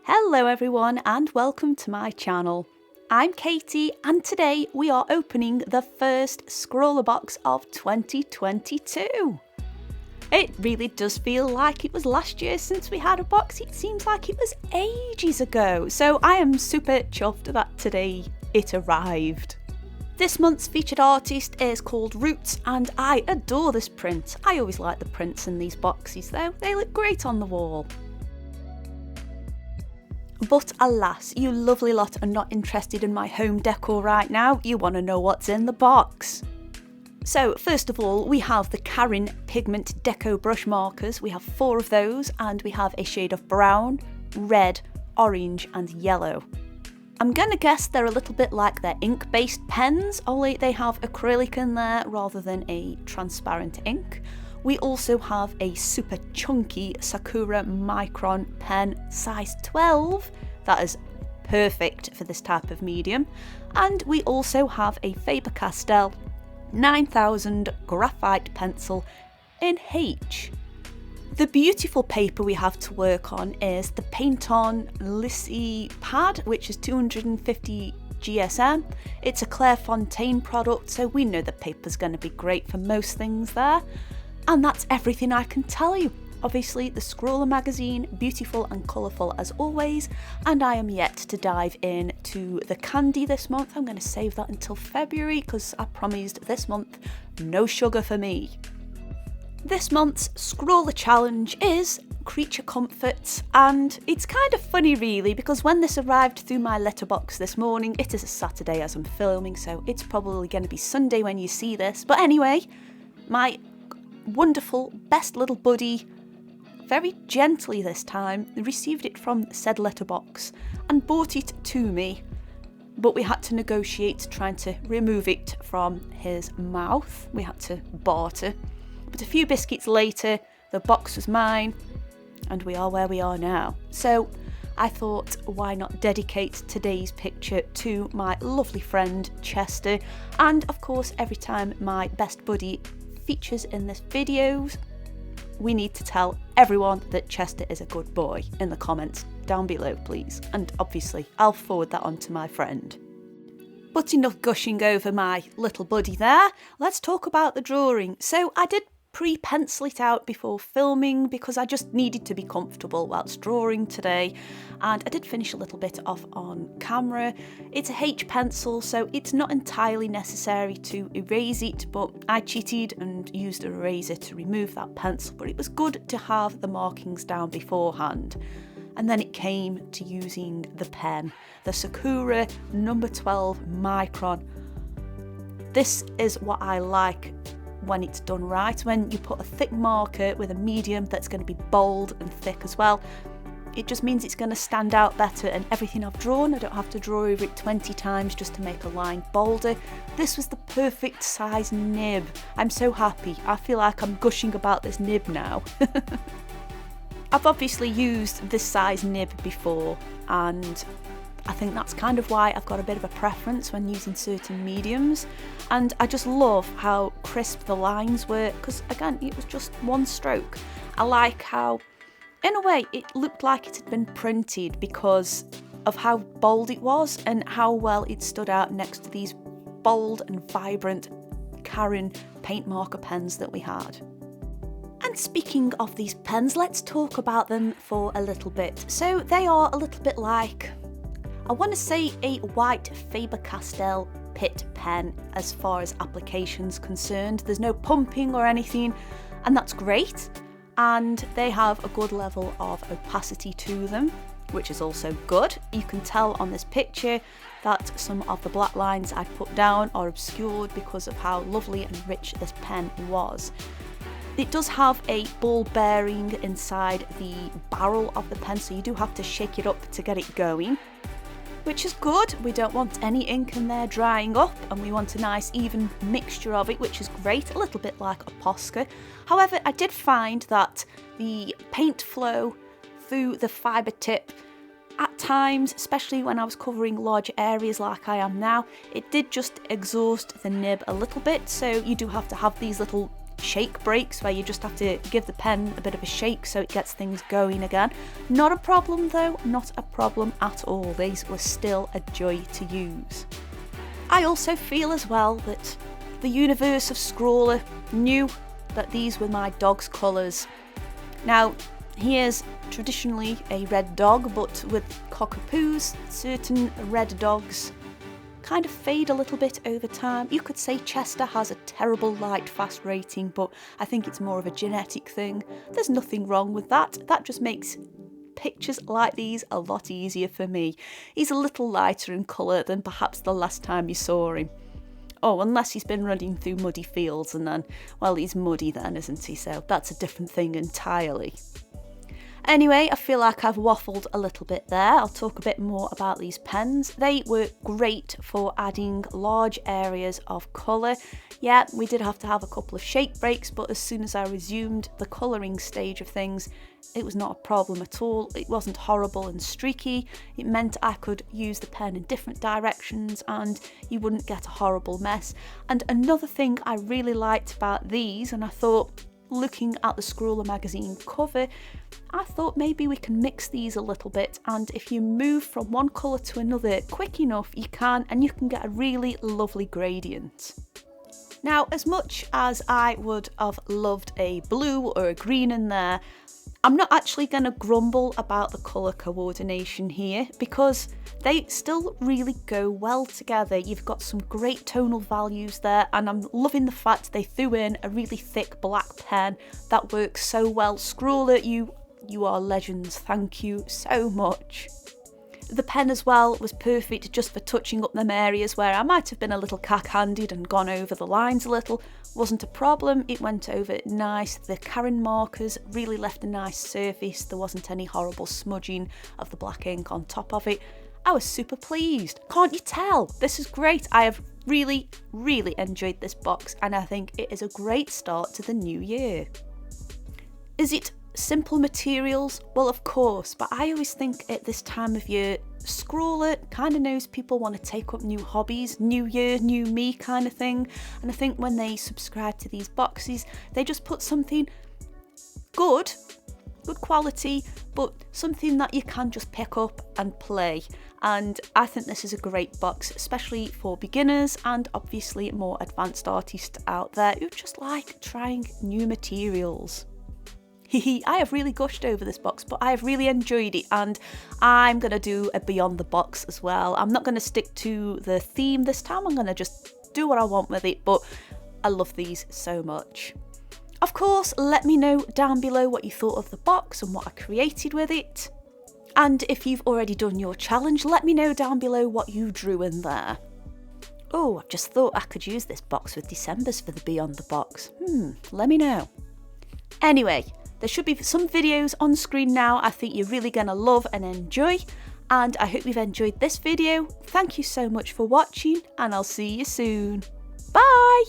Hello everyone and welcome to my channel. I'm Katie and today we are opening the first Scrawlrbox of 2022. It really does feel like it was last year since we had a box. It seems like it was ages ago, so I am super chuffed that today it arrived. This month's featured artist is called Roots and I adore this print. I always like the prints in these boxes though, they look great on the wall. But alas, you lovely lot are not interested in my home decor right now, you want to know what's in the box. So first of all, we have the Karin Pigment Deco Brush Markers. We have 4 of those and we have a shade of brown, red, orange and yellow. I'm gonna guess they're a little bit like their ink-based pens, only they have acrylic in there rather than a transparent ink. We also have a super chunky Sakura Micron pen size 12. That is perfect for this type of medium. And we also have a Faber-Castell 9000 graphite pencil in H. The beautiful paper we have to work on is the Paint On Lissy pad, which is 250 GSM. It's a Clairefontaine product, so we know the paper's going to be great for most things there. And that's everything I can tell you. Obviously, the Scrawler magazine, beautiful and colourful as always, and I am yet to dive in to the candy this month. I'm going to save that until February because I promised this month no sugar for me. This month's Scrawler challenge is Creature Comforts, and it's kind of funny really because when this arrived through my letterbox this morning, it is a Saturday as I'm filming, so it's probably going to be Sunday when you see this, but anyway, my wonderful best little buddy very gently this time received it from said letterbox and brought it to me, but we had to negotiate trying to remove it from his mouth. We had to barter, but a few biscuits later the box was mine and we are where we are now. So I thought, why not dedicate today's picture to my lovely friend Chester, and of course every time my best buddy features in this videos, we need to tell everyone that Chester is a good boy in the comments down below please, and obviously I'll forward that on to my friend. But enough gushing over my little buddy there, let's talk about the drawing. So I did pre-pencil it out before filming because I just needed to be comfortable whilst drawing today, and I did finish a little bit off on camera. It's a H pencil, so it's not entirely necessary to erase it, but I cheated and used an eraser to remove that pencil, but it was good to have the markings down beforehand. And then it came to using the pen, the Sakura number 12 Micron. This is what I like when it's done right, when you put a thick marker with a medium that's going to be bold and thick as well. It just means it's going to stand out better, and everything I've drawn, I don't have to draw over it 20 times just to make a line bolder. This was the perfect size nib. I'm so happy. I feel like I'm gushing about this nib now. I've obviously used this size nib before, and I think that's kind of why I've got a bit of a preference when using certain mediums, and I just love how crisp the lines were because again it was just one stroke. I like how in a way it looked like it had been printed because of how bold it was and how well it stood out next to these bold and vibrant Karin paint marker pens that we had. And speaking of these pens, let's talk about them for a little bit. So they are a little bit like, I want to say, a white Faber-Castell Pitt pen as far as application's concerned. There's no pumping or anything, and that's great. And they have a good level of opacity to them, which is also good. You can tell on this picture that some of the black lines I put down are obscured because of how lovely and rich this pen was. It does have a ball bearing inside the barrel of the pen, so you do have to shake it up to get it going, which is good. We don't want any ink in there drying up, and we want a nice even mixture of it, which is great, a little bit like a Posca. However, I did find that the paint flow through the fibre tip at times, especially when I was covering large areas like I am now, it did just exhaust the nib a little bit, so you do have to have these little shake breaks where you just have to give the pen a bit of a shake so it gets things going again. Not a problem though, not a problem at all. These were still a joy to use. I also feel as well that the universe of Scrawler knew that these were my dog's colours. Now, he is traditionally a red dog, but with cockapoos, certain red dogs kind of fade a little bit over time. You could say Chester has a terrible light fast rating, but I think it's more of a genetic thing. There's nothing wrong with that. That just makes pictures like these a lot easier for me. He's a little lighter in colour than perhaps the last time you saw him. Oh, unless he's been running through muddy fields and then, well, he's muddy then, isn't he? So that's a different thing entirely. Anyway, I feel like I've waffled a little bit there. I'll talk a bit more about these pens. They were great for adding large areas of colour. Yeah, we did have to have a couple of shake breaks, but as soon as I resumed the colouring stage of things, it was not a problem at all. It wasn't horrible and streaky. It meant I could use the pen in different directions and you wouldn't get a horrible mess. And another thing I really liked about these, and I thought, looking at the Scrawler magazine cover, I thought maybe we can mix these a little bit, and if you move from one colour to another quick enough you can, and you can get a really lovely gradient. Now, as much as I would have loved a blue or a green in there, I'm not actually going to grumble about the colour coordination here because they still really go well together. You've got some great tonal values there, and I'm loving the fact they threw in a really thick black pen that works so well. Scrawler, you are legends. Thank you so much. The pen as well was perfect just for touching up them areas where I might have been a little cack-handed and gone over the lines a little. Wasn't a problem, it went over nice. The Karen markers really left a nice surface. There wasn't any horrible smudging of the black ink on top of it. I was super pleased. Can't you tell? This is great. I have really enjoyed this box, and I think it is a great start to the new year. Is it simple materials? Well, of course, but I always think at this time of year, Scrawler kind of knows people want to take up new hobbies, new year, new me kind of thing. And I think when they subscribe to these boxes, they just put something good quality, but something that you can just pick up and play. And I think this is a great box, especially for beginners and obviously more advanced artists out there who just like trying new materials. I have really gushed over this box, but I have really enjoyed it, and I'm going to do a Beyond the Box as well. I'm not going to stick to the theme this time. I'm going to just do what I want with it, but I love these so much. Of course, let me know down below what you thought of the box and what I created with it. And if you've already done your challenge, let me know down below what you drew in there. Oh, I've just thought I could use this box with December's for the Beyond the Box. Let me know. Anyway, there should be some videos on screen now I think you're really going to love and enjoy, and I hope you've enjoyed this video. Thank you so much for watching, and I'll see you soon. Bye!